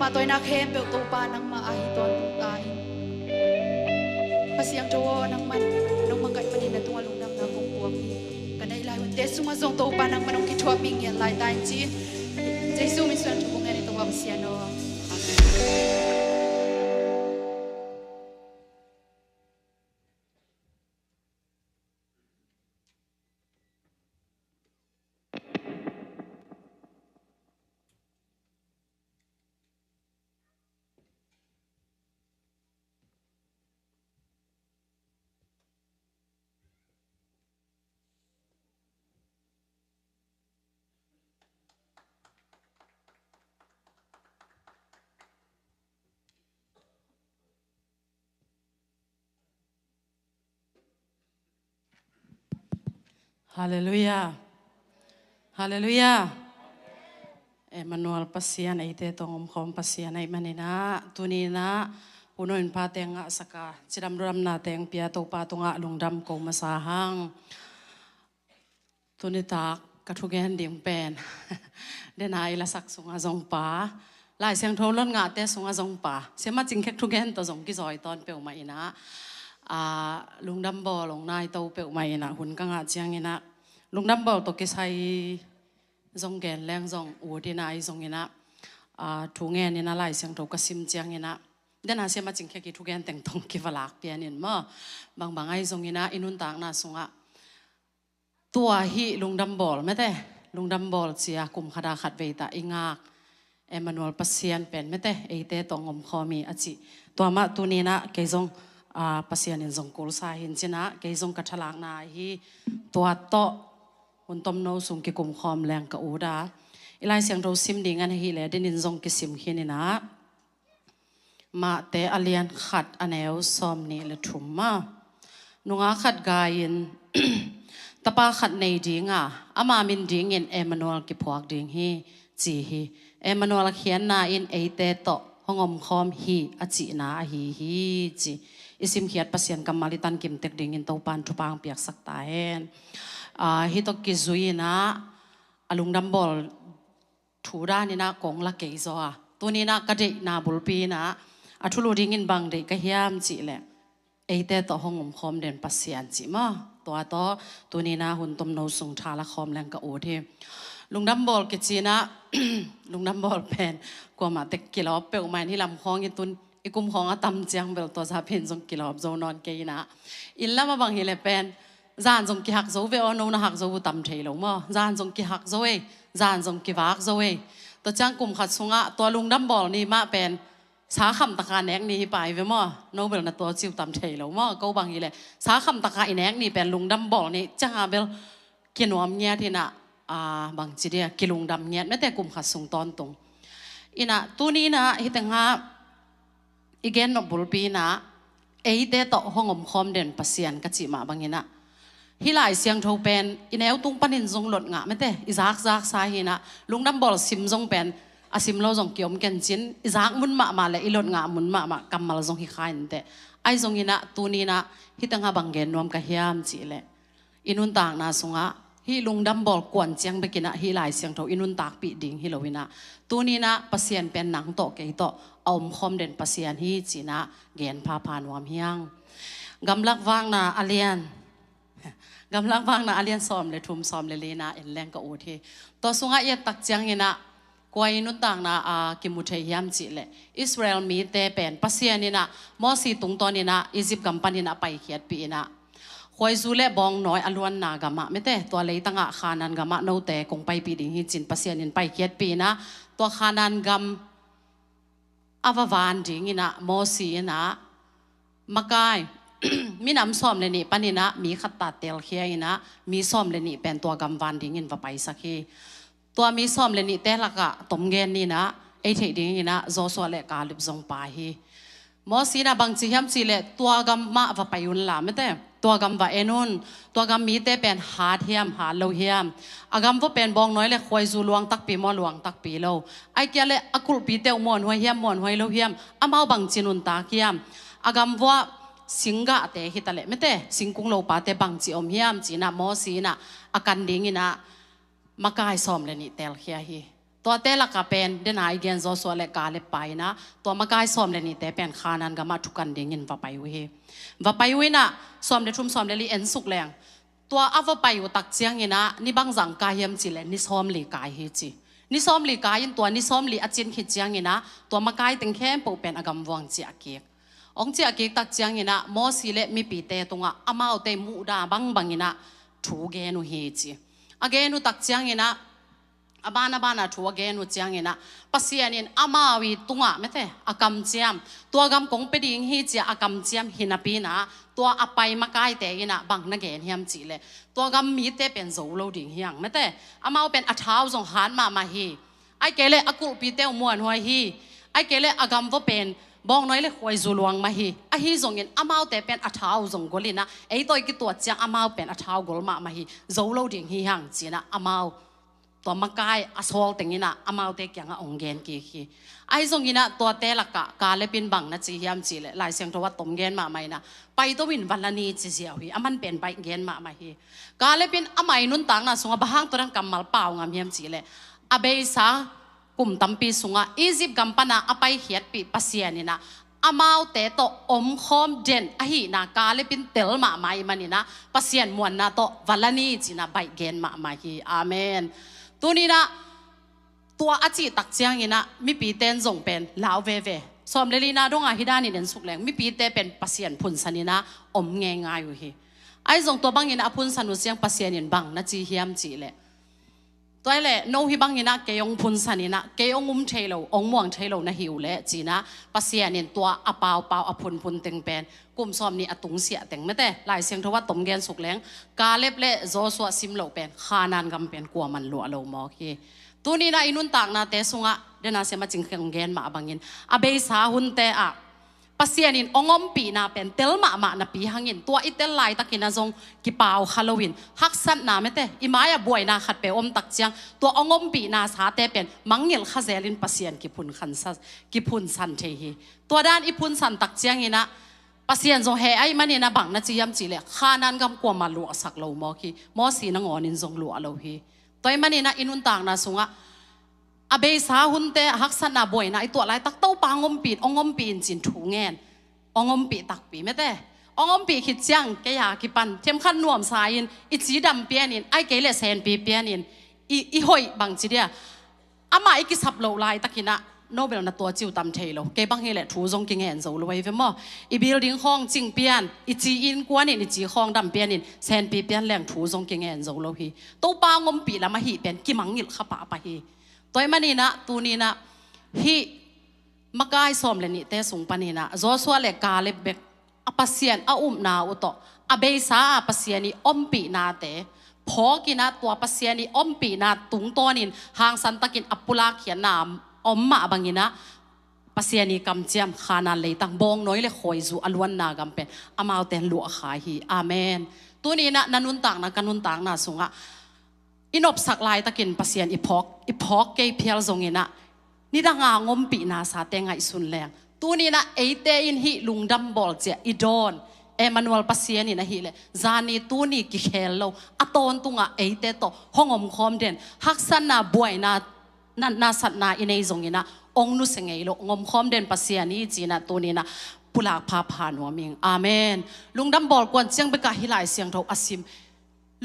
ma toy na khem pe to pa nang ma ai ton tung tai pasiang to nang man nong mangai panin na tung alung nam na kong puak ni kanai lai hun te sunga zong to pa nang manong ki thua ping yan lai tai chi jesu min suan tu ngani to wa pasiano Haleluya. Haleluya. Emmanuel pasian ite tongom kom pasian ai manina tunina punoin patenga saka ciram ram na teng pia to patunga lungdam ko masahang tunita kathugen ding pen dena ila sak sunga jong pa lai siang tholon nga te sunga jong pa sema jingkhek thugen to jong ki joi ton pe ma ina lungdam bol long nai to pe mai na hun ka nga chiang ina lungdam bol to ke sai zong gen leng zong u di nai zong ina thu nge ni na lai siang to ka sim chiang ina dena sema jing khe ki thu gen teng tong ki walak pian in ma bang ai zong ina inun tak na sunga tua hi lungdam bol mete lungdam bol chia kum khada khat ve ta ingak Emmanuel pasian pen mete eite tongom khomi achi to ma tunina ke zong pasian in zong kul sa hin china ke zong kathalak na hi tua to hun tom no sung ki kum khom leng ka uda ilai siang ro sim ding an hi le din in zong ki sim khinina ma te alian khat aneu som ni le thum ma nunga khat ga in tapa khat nei dinga ama min ding in Emmanuel ki phuak ding hi chi hi Emmanuel khian na in eite to hongom khom hi achi na hi chi isim khiat pasian kamalitan kim tek ding in to pan thupang piak sak ta hen hi to ki zuina alungdam bol thura ni na kong la ke zo tuni na ka de na bulpi na athulu ding in bang de ka hiam chi le eite to hongom khom den pasian chi ma to tuni na hun tom no sung thala khom lang ka o the lungdam bol ke china lungdam bol pen ko ma tek kilo pe mai ni lam khong in tun ikum khong atam chiang bel to sa pen jong kilo zo non ke na illa ma bang hi le pen zan jong ki hak zo ve ono na hak zo tam thei lo mo zan jong ki hak zo e zan jong ki wak zo e to chang kum khat sunga to lungdam bol ni ma pen sa kham ta ka nek ni pai ve mo no bel na to chiu tam thei lo mo ko bang hi le sa kham ta ka i nek ni pen lungdam bol ni chang a bel kinom nya thi na bang chi dia kilung dam nyet me te kum kha sung ton tung ina tuni na hitanga igen no bulpi na eite to hongom khom den pasian ka chi ma bangina hilai siang tho pen ineu tung panin jong lot nga me te izak zak sa hi na lungnam bol sim jong pen asim lo jong kiom ken chin izak mun ma le ilot nga mun ma kamal jong hi khain te ai jong ina tuni na hitanga bangen nom ka hiam chi le inun tang na sunga hi lungdam bol kwan chiang bekina hi lai siang tho inun tak pi ding hi loina tunina pasien pen nang to ke to om khom den pasian hi china gen pha phan wam hiang gamlak wang na alian gamlak wang na alian som le thum som le lena en leng ka o thi to sunga ye tak chiang ina kwai inun tang na kimu the hiam chi le Israel mi te pen pasian ina mo si tung ton ina Egypt company na pai khiat pi ina khoi zule bong noi alwan na gama mete to leitanga khanan gama no te kong pai pi ding hi chin pasian in pai khiat pi na to khanan gam avawan ding ina mosi ina makai minam som le ni panina mi khatta tel khia ina mi som le ni pen to gam van ding in va pai sakhi to mi som le ni te laka tom gen ni na ei thei ding ina zo so le ka lip zong pa hi mosi na bang chi hiam chi le to gam ma va payun la meteตัวกำว่าเอ็นุนตัวกำมีแต่เป็นหาเทียมหาโลเฮียมอากำว่าเป็นบองน้อยเลยคอยจูลวงตักปีมอลวงตักปีโลไอเกลเลยอกุลปีเตวมอนหัวเฮียมมอนหัวโลเฮียมอามาบังจินุนตาเกียมอากำว่าสิงกะเตหิตะเลไม่เตสิงกุงโลปาเตบังจิอมเฮียมจีน่ะมอสีน่ะอากันดิ้งน่ะมากายซ้อมเลยนี่เตลเฮียฮี ตัวเตละกาเป็นเดนายเกนโซสวเลกาเลไปนะตัวมากายซ้อมเลนี่แต่เป็นขานันก็มาทุกันเด้งยินว่าไปเว่าไปนะซ้อมเลทุ่มซ้อมเลลีเอ็นสุกแรงตัวอาวไปอยู่ตักเจียงยินะนี่บางจังกายยมจิเลนี่ซ้อมลีกายเฮจินี่ซ้อมลีกายินตัวนี่ซ้อมลีอาจินขิดเจียงยินะตัวมากายตึงเข้มปูเป็นอากำวังเจียเกียกองเจียเกียกตักเจียงยินะมอสิเลมีปีเตตงะอามาเอาเตมูดาบังยินะถูเกนุเฮจิอาเกนุตักเจียงยินะบานาทัวเกนุเจียงเงินะปัสยานินอามาวีตุงะไม่ใช่อากำเจียมตัวกำกงไปดิ่งฮีจีอากำเจียมหินาปีนะตัวอภัยมากายแต่ยินะบังนักเกณฑ์เฮียมจีเลยตัวกำมีเตเป็นโจโลดิ่งเฮียงไม่ใช่อามาเป็นอัฐาวส่งหันมาฮีไอเกเลอากุปีเตอมวนหัวฮีไอเกเลอากำว่าเป็นบองน้อยเลยคอยจูลวงมาฮีไอฮีส่งเงินอามาแต่เป็นอัฐาวส่งกลินะไอตัวกี่ตัวเจียงอามาเป็นอัฐาวกลมาฮีโจโลดิ่งเฮียงจีนะอามาตัวมากายอาสวลติงินะอามาเตกยังองเกนกี่ขี้ไอ้ส่งยินะตัวเตลักกาเลปินบังนะจีเฮียมจีเลหลายเสียงทว่าตมเกนมาไม่นะไปตัววินวันละนี้จีเสียวฮีอามันเป็นไปเกนมาไม่ฮีกาเลปินอาไม่นุนตังนะส่งบะฮังตัวนั้นกำมัลเปล่างามเฮียมจีเลอาเบย์ซากลุ่มตัมปีส่งอียิปต์กำปนาอาไปเฮียดปีปัสยานี่นะอามาเตโตอมคอมเดนอะฮีนากาเลปินเตลมาไม่มันนี่นะปัสยานมวนนะโตวันละนี้จีนะไปเกนมาไม่ฮีอาเมนตัวนี้นะตัวอาจิตักเจียงยินะมีปีเต้นส่งเป็นลาวเวสอมเลลีนาดงอาฮิดานี่เด่นสุกแรงมีปีเต้เป็นปัสยานพุนสันินะอมง่ายอยู่ฮีไอ้ส่งตัวบางยินะพุนสันุเสียงปัสยานินบังนะจีเฮียมจีเลยตัวเล่โนฮิบางยินะเกยองพุนสันินะเกยองเทโลองม่วงเทโลนะหิวเลยจีนะปัสยานินตัวอเปาอพุนเต็งเป็นกลุ่มซ้อมนี่อตุงเสียเต็งไม่แต่หลายเสียงทว่าตมเกนสุกแรงกาเล็บเล่โซสวซิมโลเป็นขานานกำเป็นกลัวมันหลัวโลมอคีตัวนี้นะอินุนตากนาเตสุงะเดนาเสมาจิงเกงเกนมาบังยินอาเบสาหุนเตอะปัสยานินองอมปีนาเป็นเตลมานาปีหังยินตัวอิเตลไลตะกินาจงกิปาวฮาโลวีนฮักสันนาไม่แต่อิมายาบวยนาขัดเปอมตักเจียงตัวองอมปีนาสาเตเป็นมังเงลขเซลินปัสยานกิพุนขันซัสกิพุนสันเทฮีตัวด้านอิพุนสันตักเจียงยินะปัสยานจงเฮไอมันนี่นะบังนะจียมจีเลขานันกำกวมาลัวสักโลมอคีมอสีนงอนินจงลัวโลฮีตัวมันนี่นะอินุนตากนาสุงะอาเบสาหุนเตฮักสันนาบวยนะไอตัวไรตักเต้าปางอมปีองอมปีนจินถูเงินองอมปีตักปีไม่แต่องอมปีขิดจังแกอยากกิปันเทียมขันนวมสายินอิจีดำเปียนินไอเกเลเซนปีเปียนินอีหอยบังจีเดียอามาอีกิสับโลไลตักกินะโนเบลนะตัวจิวตำเทโลเก็บบังเฮเลทูจงกิงเงินโซลไว้เฟมออีบิลดิ้งห้องจิงเปียนอีจีอินกวนอีจีห้องดำเปียนินเซนปีเปียนแหล่งทูจงกิงเงินโซลฮีตัวปางอมปีละมาฮีเป็นกิมังยิลขปะปะฮีตัวมันนี่นะตัวนี้นะฮีมากายสอมเลนี่เตสุงปนีนะโจสวเลกาเลเบกอปัสยานอานาอุตอเบสาอปัสยานีอมปีนาเตพอกินะตัวปัสยานีอมปีนาตุงตัวนินหางสันตะกินอปุลาเขียนนามอมมาบังกินะปัสยานีกำเจียมขานาเลยตั้งบองน้อยเลยคอยจูอลวนนากำเป็นอามาเตนลัวขาฮีอาเมนตัวนี้นะนันุนต่างนะกันนุนต่างนะสุงะอินอบสักลายตะกินปัสยานอีพอกเกยเพียลทรงเงินะนี่ดังงงมปีนาสาเตงไงสุนแรงตัวนี้นะเอเตอินฮิลุงดัมบอลเจอีดอนเอมานูเอลปัสยานี่นะฮิเลจานีตัวนี้กิเคลโลอัตอนตุงะเอเตโตห้องอมคอมเดนฮักสันนาบวยนาสัตนาอินเอซงเงินะองนุสเงยโลงอมคอมเดนปัสยานี่จีนะตัวนี้นะปุลากพาพานัวมิงอาเมนลุงดัมบอลกวนเจียงไปกะฮิลายเสียงเท่าอาซิม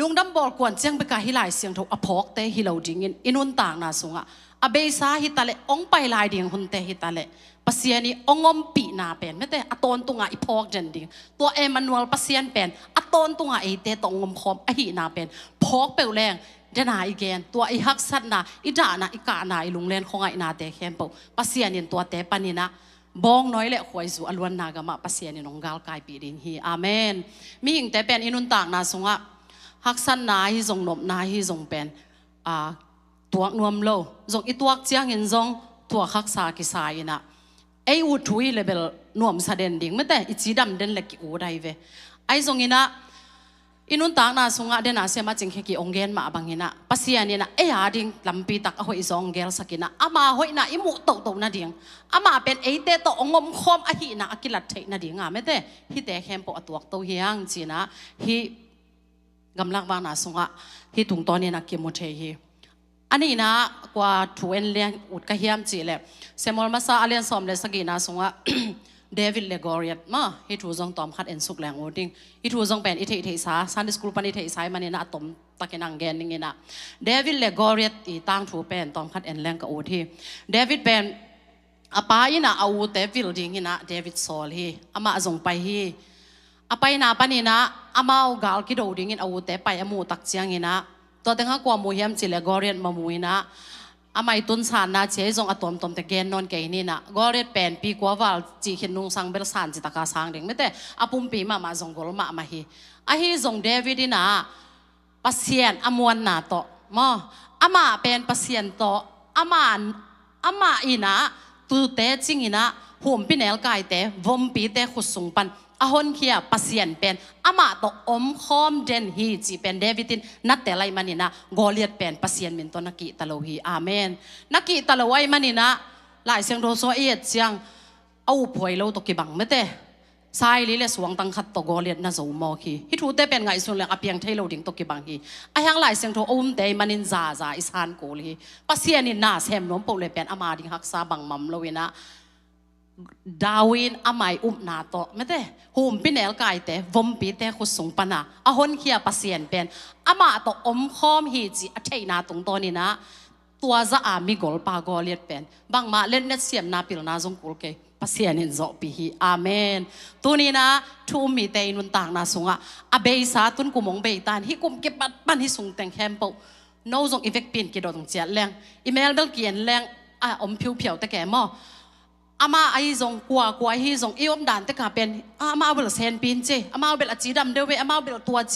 ลุงดัมบอลกวนเจียงไปกะฮิลายเสียงเท่าอพอกเตฮิโลดิงินอินุนต่างนาสุงะอาเบสาฮิตาเลองไปลายดิ่งหุ่นเตฮิตาเลปัสยานีองอมปีนาเป็นไม่แต่อตอนตุงะอีพอกเจนดิ่งตัวเอมานูเอลปัสยานเป็นอตอนตุงะเอเตตองอมคอมอหินาเป็นพอกเปลแรงเดนาอีเกนตัวไอฮักสัตนาอีดานาอีกานาอีลุงเลนของไอนาเตแคมเปปัสยานีตัวเตปานินะบองน้อยเละหวยสู่อลวนนากามะปัสยานีนองกาลกายปีดินฮีอาเมนมีหิงแต่เป็นอินุนต่างนาสุงะฮักสันนาฮิจงนบนาฮิจงเป็นตัวนวมโลจงอีตัวเจียงเงินจงตัวขักษากิสายนะไออุทุยเลเบลนวมสะเดนดิ่งไม่แต่อีจีดำเดนเล็กอูได้เวไอจงอินะอินุนต่างนาสุงะเดนาเสมาจิงเฮกิองเกนมาบังอินะปัสยานีนะเออาดิ่งลำปีตักเอาอีจงเกลสักินะอามาหอยนะอิมุโตโตนะดิ่งอามาเป็นเอเตโตองมคอมอหินะอกิลัดเทนะดิ่งไม่แต่ฮิเตแคมปอตัวโตเฮียงจีนะฮิกำลังวางนาสุงะฮิตุงตอนนี้นะกิมุเทฮี อันนี้นะกว่าถูเอ็นเลี้ยงอุดกระเฮียมจีเลยเซมอลมาซาเลียนสอมเลสกีนาสงะ เดวิดเลกอริอัตมาฮิทูจงตอมขัดเอ็นสุกแรงโอดิ้งฮิทูจงเป็นอิเทอิเทสาซันดิสคูลปันอิเทอิสายมันนี่นะตอมตะกินังเกนนี่นะเดวิดเลกอริอัตอีตั้งถูเป็นตอมขัดเอ็นแรงกับโอทีเดวิดเป็นอาปายนะเอาเดวิดดิ้งนะเดวิดโซลฮีอามาจงไปฮีอาไปนะปันนี่นะอามาเอากาลกิโดดิ้งเอาเตไปอามูตักเจียงนะตัวเต็งกว่ามูเฮียมจิเลกอริอัตมามูนะอาไม่ตุนสานนะเชยจงอตอมตอมแต่เกนนอนเกนี่นะก็เรียกเป็นปีกว่าวัลจีเห็นนุ่งสังเบลสานจิตตากาสังเด้งไม่แต่อาปุ่มปีมาจงกอลมาฮีอาฮีจงเดวิดนะปัสเซียนอมวนนาโตมออามาเป็นปัสเซียนโตอามาอีนะตูเตจิงอีนะหุ่มปีเนลกายเตวมปีเตขุสุงปันอาฮอนเคียปัสเซียนเป็นอามาโตอมคอมเดนฮีจีเป็นเดวิดินนัดแต่ไรมันนี่นะกอเลียดเป็นปัสเซียนมินตัวนักกีตะโลฮีอาเมนนักกีตะโลไว้มันนี่นะหลายเสียงโรโซเอียดเสียงเอาป่วยเราตกิบังไม่เตะสายลิเลสวงตังขัดตกอเลียดน่าจะมอคีฮิทูเตเป็นไงส่วนเรื่องอเพียงเทโลดิ่งตกิบังฮีอายังหลายเสียงโรอุ้มเตมันนินซาอิสานโกลีปัสเซียนนินนาเซมน้องปูเลยเป็นอามาดิ่งฮักซาบังมัมโลวินะดาวินอาไม่นาโตไม่ได้หุ่มปีเนลกายแต่วมปีแต่ขุดสงปนาอาฮอนเคียปัสเซียนเป็นอามาโตอมคอมฮีจีอัฐยนาตรงตัวนี้นะตัวจะอามีกอลปากอเลียดเป็นบางมาเล่นเน็ตเสียมนาปิลนาจงกุลเกปัสเซียนินโจปีฮีอาเมนตัวนี้นะทูมีเตนุนต่างนาสงะอาเบยสาตุนกุมงเบยตานฮิกุมเก็บบันฮิสุงแตงแคมป์โนจงอีเฟกปีนกิโดตรงเจียแรงอีเมลเบลเกียนแรงอมผิวแต่แก่หม้ออามาไอจงกว่าฮีจงอีอมด่านแต่กาเป็นอามาเบลเซนปีนเจอามาเบลจีดำเดวอามาเบลตัวเจ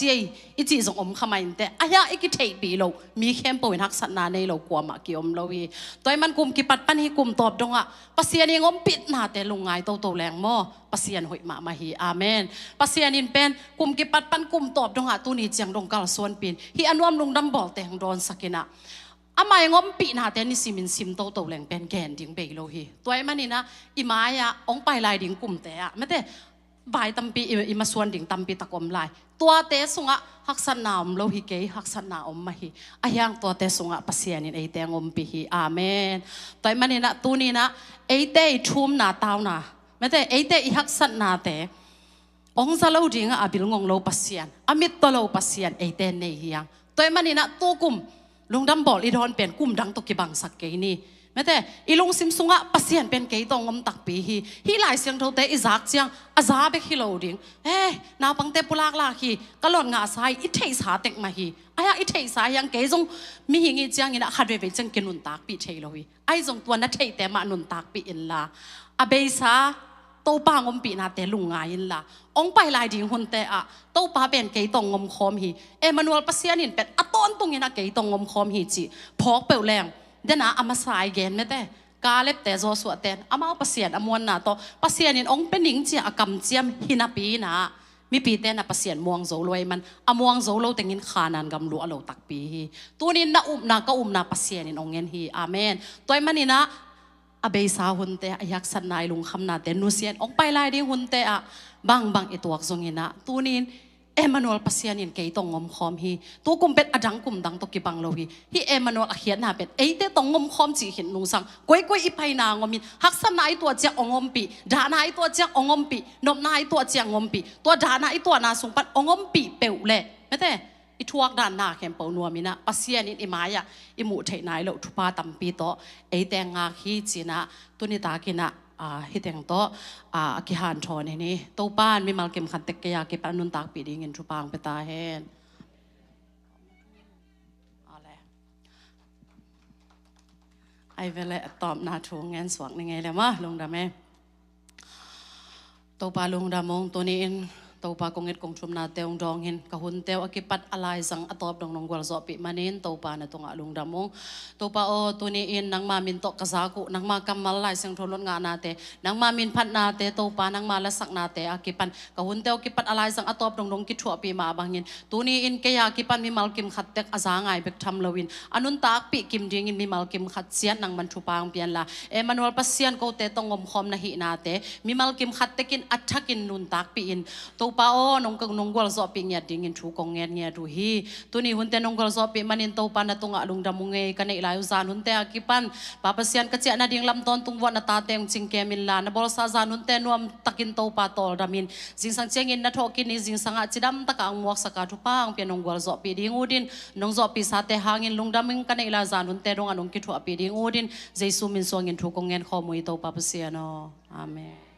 อีจีจงอมขมายแต่อายาอีกิเทปีโลมีเข้มป่วยนักสัตนาในโลกว่ามากิอมโลวีตัวมันกุมกิปัดปันฮีกุมตอบดงอะปัสเซียนิงอมปิดนาแต่ลุงไงโตแรงหม้อปัสเซียนหอยมาฮีอาเมนปัสเซียนินเป็นกุมกิปัดปันกุมตอบดงอะตัวนี้เจียงดงกาลส่วนปีนฮีอันวมลุงดำบอลแต่งโดนสักินะอามายังอมปีนาแต่นี่ซิมโตแรงเป็นแกนดิ่งเบยโลฮีตัวมันนี่นะอีมายะองไปลายดิ่งกลุ่มแต่อะไม่แต่ใบตัมปีอีมาส่วนดิ่งตัมปีตะกอมลายตัวเตสุงะฮักษณาอมโลฮีเกยฮักษณาอมมาฮีอายังตัวเตสุงะปัสเซียนินไอเตงอมปีฮีอาเมนตัวมันนี่นะตัวนี้นะไอเตชุ่มนาตาวนะไม่แต่ไอเตอีฮักษณาเตองซาโลดิ่งอะบิลงงโลปัสเซียนอามิตโตโลปัสเซียนไอเตเนฮียังตัวมันนี่นะตัวกุมลุงดำบอกอีดอนเป็นกุมดังตกิบังสักเกนี่แม้แต่อีลุงซิมซุงะปัสเซียนเป็นเกยตองงมตักปีฮีหลายเสียงเท่าแต่อีซักเจียงอาซาเบกฮิโลดิงนาปังเตปุลากลาฮีกะหล่อนงาสายอีเทสาเต็กมาฮีอายาอีเทสายังเกยจงมีหิงอีเจียงอินะขัดเวเวจังกินุนตักปีเทโลฮีไอจงตัวนัทเทแต่มานุนตักปีอินลาอเบซาโตปางอมปีนาแต่ลุงงายินละองไปลายดิ่งหุ่นแต่อะโตปาเป็นเกยตองงมคอมฮีมานูเอลปัสเซียนินเป็นอะต้นตรงนี้นะเกยตองงมคอมฮีจีพอกเปลแรงเดนะอามาสายเกนไม่แต่กาเล็บแต่โจสวดเตนอามาปัสเซียนอมวนนะโตปัสเซียนินองเป็นหญิงจีอากำเจียมฮินาปีนะมีปีเตนะปัสเซียนมวงโจลอยมันอมวงโจโลแต่งินขานันกำลัวโลตักปีฮีตัวนี้นะนะก็นะปัสเซียนินองเงินฮีอาเมนตัวมันนี่นะอเบยสาหุ่นเตะอยากสันนายลุงคำนาเตนูเซียนองไปลายดิ่งหุ่นเตะบางไอตัวจงเงินนะตัวนี้มานูเอลปัสเซียนินเกยตองงมคอมฮีตัวกุมเป็ดอดังกุมดังตกิบังโลฮีฮีมานูเอลอเขียนหาเป็ดเตตองงมคอมจีเห็นลุงสังก้อยอีไพนางมินฮักสันนายตัวเจ้าองมปีด่านายตัวเจ้าองมปีนบนายตัวเจ้างมปีตัวด่านายตัวนาสงปัดองมปีเปลวเละไม่แต่อีทวกด้านหน้าแคมเปนัวมินะปัสเซียนินอีมายะอีหมูเทนายโลทุปาตัมปีโตแตงงาฮีจีนะตุนิตากินะฮิตแตงโตกิฮันทอนนี่ตัวป้านมีมัลเกมขันเตกยาเก็บอนุนตักปีดิ่งเงินทุปางไปตาเฮนอะไรไอเวลตอบนาทูเงินสวงยังไงเลยมะลุงดาเมตัวป้าลุงดามงตัวนี้ตัวป้ากงเงินกงชุมนาเตวดองเห็นกะหุ่นเตวอกิปัดอะไรสังอตอบดองนงกวลสอบปีมันเห็นตัวป้าในตรงลุงดามงตัวป้าตัวนี้นังมามินโตกษากุนังมากำมาลายเสียงโทรลงานนาเตนังมามินพัดนาเตตัวป้านังมาละสักนาเตอกิปันกะหุ่นเตวกิปัดอะไรสังอตอบดองกิชัวปีมาบางเห็นตัวนี้เกยากิปันมีมัลกิมขัดเตกอาซางไอเบกทำลวินอนุนตากปีกิมดิ่งมีมัลกิมขัดเสียนนังมันทุปางเปียนละมานูเอลปัสเซียนโกเตตองงมคอมนาหินาเตมีมัลกิมขัดเตกินอัฐกินนุนตากปีอินตัว pa o nong kong nong gol zo pi nya ding in thu kong ngen nya du hi tu ni hun te nong gol zo pi manin to pa na tunga lung damunge kanai lai zan hun te akipan papasian ka cha na ding lam ton tung wa na ta teng ching kemin la na bol sa zan hun te nuam takin to pa tol damin jing sang chengin na thokin ni jing sanga chidam taka ang muak saka thu pang pe nong gol zo pi ding udin nong zo pi sa te hangin lung daming kanai la zan hun te dong anong ki thu pi ding udin jesu min song in thu kong ngen khomui to papasian no amen